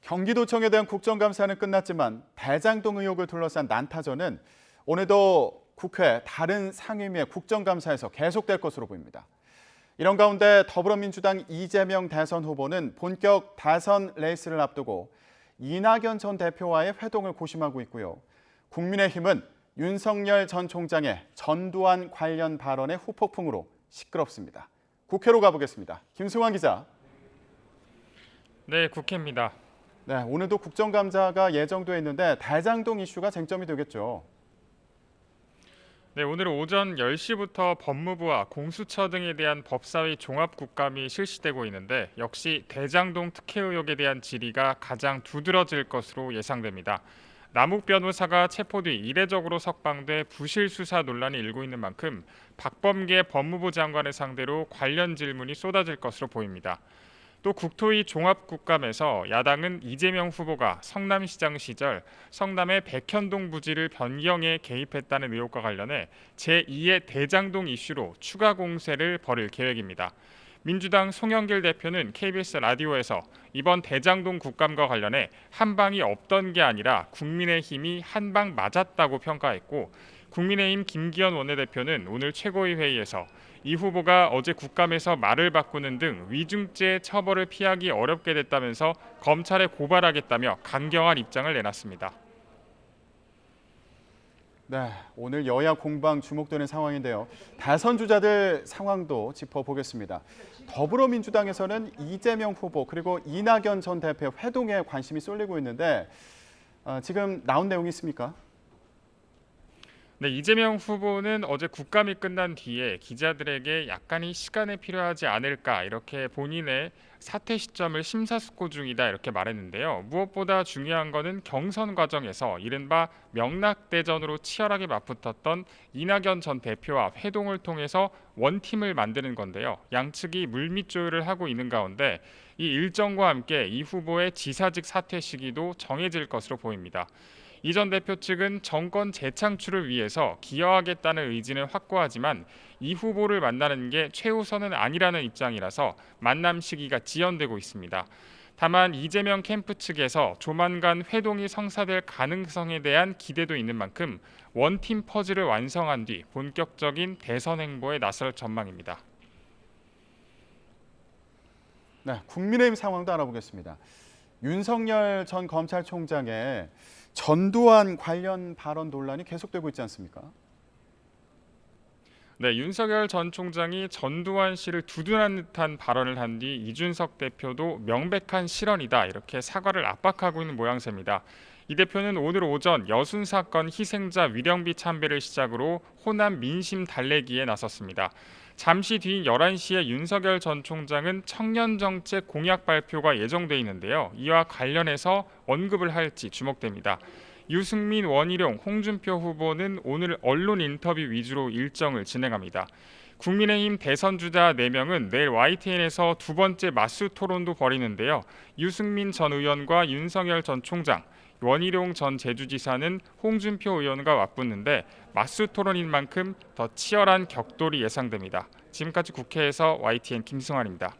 경기도청에 대한 국정감사는 끝났지만 대장동 의혹을 둘러싼 난타전은 오늘도 국회 다른 상임위의 국정감사에서 계속될 것으로 보입니다. 이런 가운데 더불어민주당 이재명 대선 후보는 본격 대선 레이스를 앞두고 이낙연 전 대표와의 회동을 고심하고 있고요. 국민의힘은 윤석열 전 총장의 전두환 관련 발언의 후폭풍으로 시끄럽습니다. 국회로 가보겠습니다. 김승환 기자. 네, 국회입니다. 네, 오늘도 국정감사가 예정돼 있는데 대장동 이슈가 쟁점이 되겠죠. 네, 오늘 오전 10시부터 법무부와 공수처 등에 대한 법사위 종합국감이 실시되고 있는데 역시 대장동 특혜 의혹에 대한 질의가 가장 두드러질 것으로 예상됩니다. 남욱 변호사가 체포 뒤 이례적으로 석방돼 부실 수사 논란이 일고 있는 만큼 박범계 법무부 장관을 상대로 관련 질문이 쏟아질 것으로 보입니다. 또 국토위 종합국감에서 야당은 이재명 후보가 성남시장 시절 성남의 백현동 부지를 변경해 개입했다는 의혹과 관련해 제2의 대장동 이슈로 추가 공세를 벌일 계획입니다. 민주당 송영길 대표는 KBS 라디오에서 이번 대장동 국감과 관련해 한 방이 없던 게 아니라 국민의힘이 한 방 맞았다고 평가했고, 국민의힘 김기현 원내대표는 오늘 최고위 회의에서 이 후보가 어제 국감에서 말을 바꾸는 등 위중죄 처벌을 피하기 어렵게 됐다면서 검찰에 고발하겠다며 강경한 입장을 내놨습니다. 네, 오늘 여야 공방 주목되는 상황인데요. 대선 주자들 상황도 짚어보겠습니다. 더불어민주당에서는 이재명 후보 그리고 이낙연 전 대표 회동에 관심이 쏠리고 있는데 지금 나온 내용이 있습니까? 네, 이재명 후보는 어제 국감이 끝난 뒤에 기자들에게 약간의 시간이 필요하지 않을까 이렇게 본인의 사퇴 시점을 심사숙고 중이다 이렇게 말했는데요. 무엇보다 중요한 거는 경선 과정에서 이른바 명락대전으로 치열하게 맞붙었던 이낙연 전 대표와 회동을 통해서 원팀을 만드는 건데요. 양측이 물밑 조율을 하고 있는 가운데 이 일정과 함께 이 후보의 지사직 사퇴 시기도 정해질 것으로 보입니다. 이 전 대표 측은 정권 재창출을 위해서 기여하겠다는 의지는 확고하지만 이 후보를 만나는 게 최우선은 아니라는 입장이라서 만남 시기가 지연되고 있습니다. 다만 이재명 캠프 측에서 조만간 회동이 성사될 가능성에 대한 기대도 있는 만큼 원팀 퍼즐을 완성한 뒤 본격적인 대선 행보에 나설 전망입니다. 네, 국민의힘 상황도 알아보겠습니다. 윤석열 전 검찰총장의 전두환 관련 발언 논란이 계속되고 있지 않습니까? 네, 윤석열 전 총장이 전두환 씨를 두둔한 듯한 발언을 한 뒤 이준석 대표도 명백한 실언이다 이렇게 사과를 압박하고 있는 모양새입니다. 이 대표는 오늘 오전 여순 사건 희생자 위령비 참배를 시작으로 호남 민심 달래기에 나섰습니다. 잠시 뒤인 11시에 윤석열 전 총장은 청년정책 공약 발표가 예정돼 있는데요. 이와 관련해서 언급을 할지 주목됩니다. 유승민, 원희룡, 홍준표 후보는 오늘 언론 인터뷰 위주로 일정을 진행합니다. 국민의힘 대선 주자 4명은 내일 YTN에서 두 번째 맞수 토론도 벌이는데요. 유승민 전 의원과 윤석열 전 총장, 원희룡 전 제주지사는 홍준표 의원과 맞붙는데 맞수 토론인 만큼 더 치열한 격돌이 예상됩니다. 지금까지 국회에서 YTN 김승환입니다.